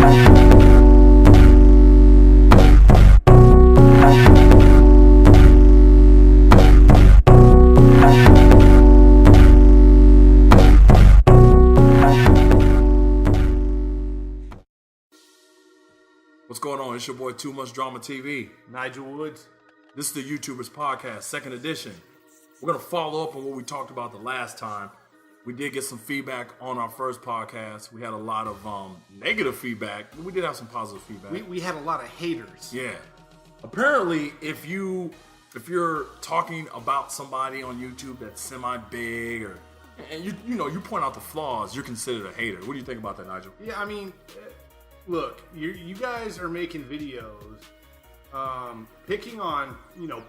What's going on? It's your boy Too Much Drama TV. Nigel Woods. This is the YouTubers Podcast, second edition. We're going to follow up on what we talked about the last time. We did get some feedback on our first podcast. We had a lot of negative feedback, but we did have some positive feedback. We had a lot of haters. Yeah. Apparently, if you're talking about somebody on YouTube that's semi-big and you point out the flaws, you're considered a hater. What do you think about that, Nigel? Yeah, I mean, look, you guys are making videos picking on,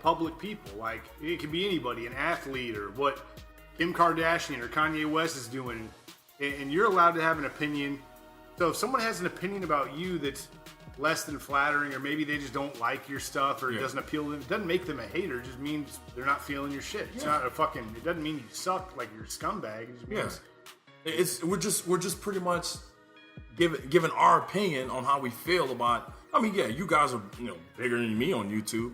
public people. Like, it could be anybody, an athlete, or what Kim Kardashian or Kanye West is doing. And you're allowed to have an opinion. So if someone has an opinion about you that's less than flattering, or maybe they just don't like your stuff, or it doesn't appeal to them, it doesn't make them a hater. It just means they're not feeling your shit. It's not it doesn't mean you suck, like you're a scumbag. It just means we're just pretty much giving our opinion on how we feel about. I mean, yeah, you guys are bigger than me on YouTube.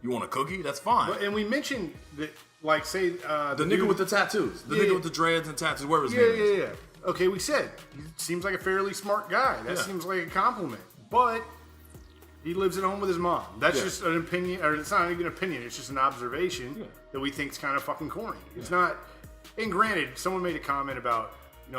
You want a cookie? That's fine. And we mentioned that, like, say the nigga with the tattoos, the nigga with the dreads and tattoos, whatever his name is. Yeah. Okay, we said he seems like a fairly smart guy. That seems like a compliment. But he lives at home with his mom. That's just an opinion, or it's not even an opinion. It's just an observation that we think is kind of fucking corny. It's not. And granted, someone made a comment about.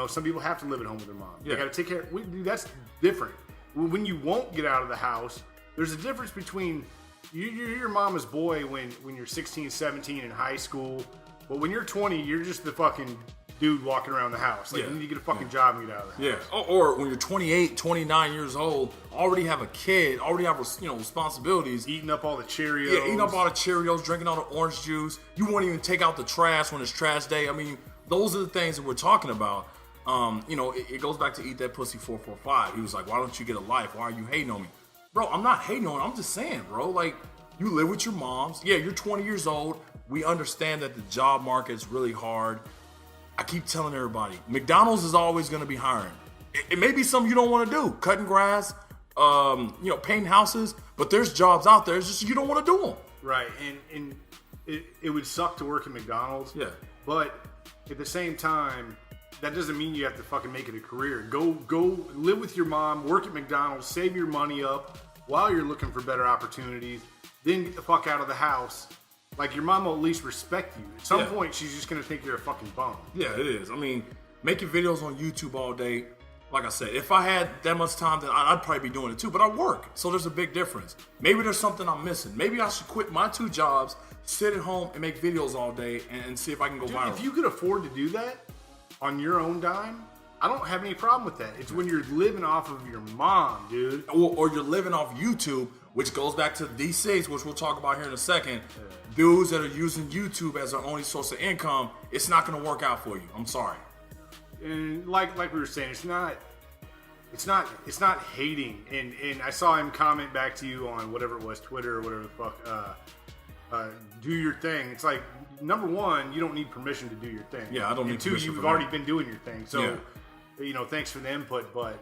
Some people have to live at home with their mom. They got to take care. That's different. When you won't get out of the house, there's a difference between you're your mama's boy when you're 16, 17 in high school. But when you're 20, you're just the fucking dude walking around the house. Like, you need to get a fucking job and get out of the house. Yeah. Or when you're 28, 29 years old, already have a kid, already have responsibilities. Eating up all the Cheerios. Yeah, eating up all the Cheerios, drinking all the orange juice. You won't even take out the trash when it's trash day. I mean, those are the things that we're talking about. It goes back to Eat That Pussy 445. He was like, why don't you get a life? Why are you hating on me? Bro, I'm not hating on you. I'm just saying, bro. Like, you live with your moms. Yeah, you're 20 years old. We understand that the job market is really hard. I keep telling everybody, McDonald's is always going to be hiring. It may be something you don't want to do. Cutting grass, painting houses. But there's jobs out there. It's just you don't want to do them. Right. And it would suck to work at McDonald's. Yeah. But at the same time, that doesn't mean you have to fucking make it a career. Go live with your mom, work at McDonald's, save your money up while you're looking for better opportunities, then get the fuck out of the house. Like, your mom will at least respect you. At some point, she's just going to think you're a fucking bum. Yeah, it is. I mean, making videos on YouTube all day, like I said, if I had that much time, then I'd probably be doing it too. But I work, so there's a big difference. Maybe there's something I'm missing. Maybe I should quit my 2 jobs, sit at home, and make videos all day and see if I can go viral. If you could afford to do that on your own dime, I don't have any problem with that. It's when you're living off of your mom, dude. Or you're living off YouTube, which goes back to D6, which we'll talk about here in a second. Dudes that are using YouTube as their only source of income, it's not going to work out for you. I'm sorry. And like we were saying, it's not hating. And I saw him comment back to you on whatever it was, Twitter or whatever the fuck. Do your thing. It's like, number one, you don't need permission to do your thing. Yeah, I don't need and two, permission. you've already been doing your thing. So, thanks for the input. But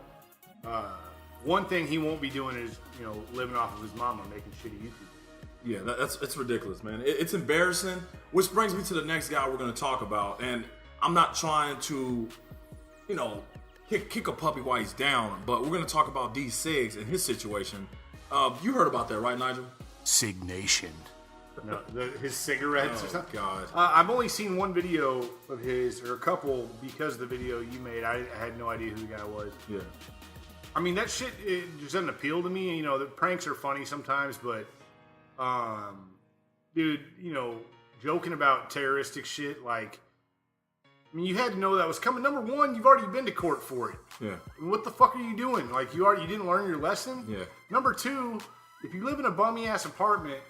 one thing he won't be doing is, living off of his mama, making shitty YouTube. Yeah, it's ridiculous, man. It's embarrassing. Which brings me to the next guy we're going to talk about. And I'm not trying to, kick a puppy while he's down. But we're going to talk about D Siggs and his situation. You heard about that, right, Nigel? Sig Nation. No, his cigarettes or something. God. I've only seen one video of his, or a couple, because of the video you made. I had no idea who the guy was. Yeah. I mean, that shit, it just doesn't appeal to me. The pranks are funny sometimes, but, dude, joking about terroristic shit, like, I mean, you had to know that was coming. Number one, you've already been to court for it. Yeah. What the fuck are you doing? Like, you didn't learn your lesson? Yeah. Number two, if you live in a bummy ass apartment,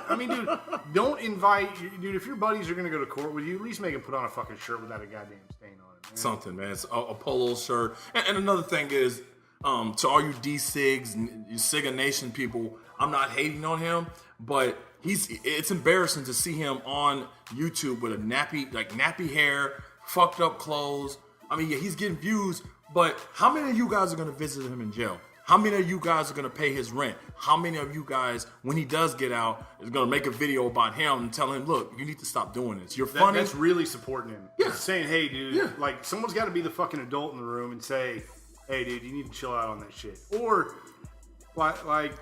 I mean, dude, don't invite, dude, if your buddies are going to go to court with you, at least make them put on a fucking shirt without a goddamn stain on it. Man. Something, man. It's a polo shirt. And another thing is, to all you D-Sigs and you Sigga Nation people, I'm not hating on him, but it's embarrassing to see him on YouTube with a nappy hair, fucked up clothes. I mean, yeah, he's getting views, but how many of you guys are going to visit him in jail? How many of you guys are going to pay his rent? How many of you guys, when he does get out, is going to make a video about him and tell him, look, you need to stop doing this. You're funny. That's really supporting him. Yeah. Saying, hey, dude, Yeah. like, someone's got to be the fucking adult in the room and say, hey, dude, you need to chill out on that shit. Or, like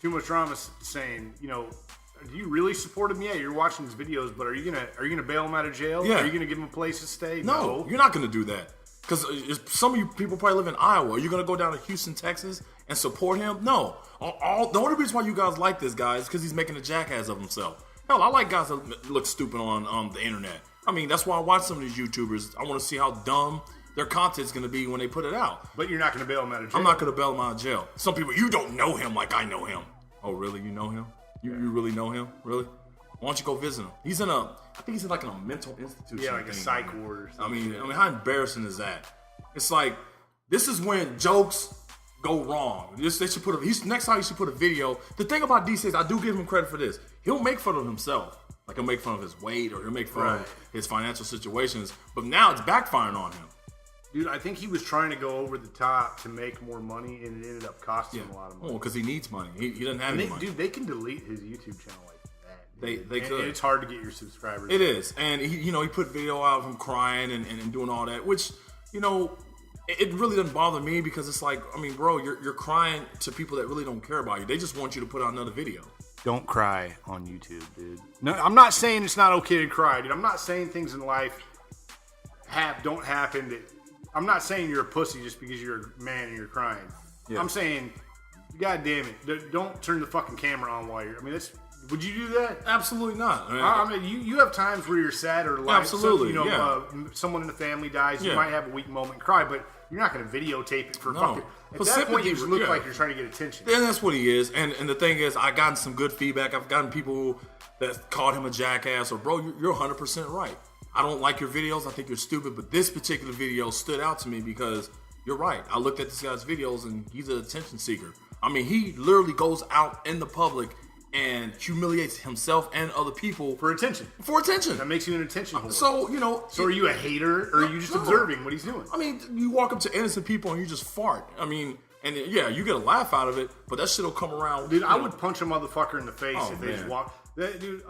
Too Much Drama saying, you know, do you really support him? Yeah, you're watching his videos, but are you gonna bail him out of jail? Yeah. Are you gonna give him a place to stay? No, you're not going to do that. Because some of you people probably live in Iowa. Are you going to go down to Houston, Texas and support him? No. The only reason why you guys like this guy is because he's making a jackass of himself. Hell, I like guys that look stupid on the internet. I mean, that's why I watch some of these YouTubers. I want to see how dumb their content's going to be when they put it out. But you're not gonna bail him out of jail. I'm not going to bail him out of jail. Some people, you don't know him like I know him. Oh, really? You know him? You really know him? Really? Why don't you go visit him? I think he's in like a mental institution. Yeah, like a psych ward or something. I mean, how embarrassing is that? It's like, this is when jokes go wrong. They should next time he should put a video. The thing about DC is, I do give him credit for this. He'll make fun of himself. Like, he'll make fun of his weight or he'll make fun of his financial situations. But now it's backfiring on him. Dude, I think he was trying to go over the top to make more money, and it ended up costing him a lot of money. Oh, because he needs money. He doesn't have any money. Dude, they can delete his YouTube channel like that. They could. And it's hard to get your subscribers. It is. And he put video out of him crying and doing all that, which, it really doesn't bother me because it's like, I mean, bro, you're crying to people that really don't care about you. They just want you to put out another video. Don't cry on YouTube, dude. No, I'm not saying it's not okay to cry, dude. I'm not saying things in life don't happen. I'm not saying you're a pussy just because you're a man and you're crying. Yeah. I'm saying, God damn it, don't turn the fucking camera on while you're. I mean, would you do that? Absolutely not. I mean, you have times where you're sad or like, absolutely, someone in the family dies. You might have a weak moment and cry, but you're not going to videotape it for fucking. At that point, you just look like you're trying to get attention. And that's what he is. And the thing is, I've gotten some good feedback. I've gotten people that called him a jackass or, bro, you're 100% right. I don't like your videos. I think you're stupid. But this particular video stood out to me because you're right. I looked at this guy's videos and he's an attention seeker. I mean, he literally goes out in the public and humiliates himself and other people for attention. That makes you an attention whore. So, So are you a hater or are you just observing what he's doing? I mean, you walk up to innocent people and you just fart. I mean, and yeah, you get a laugh out of it, but that shit will come around. Dude, I would punch a motherfucker in the face if they just walk. Dude,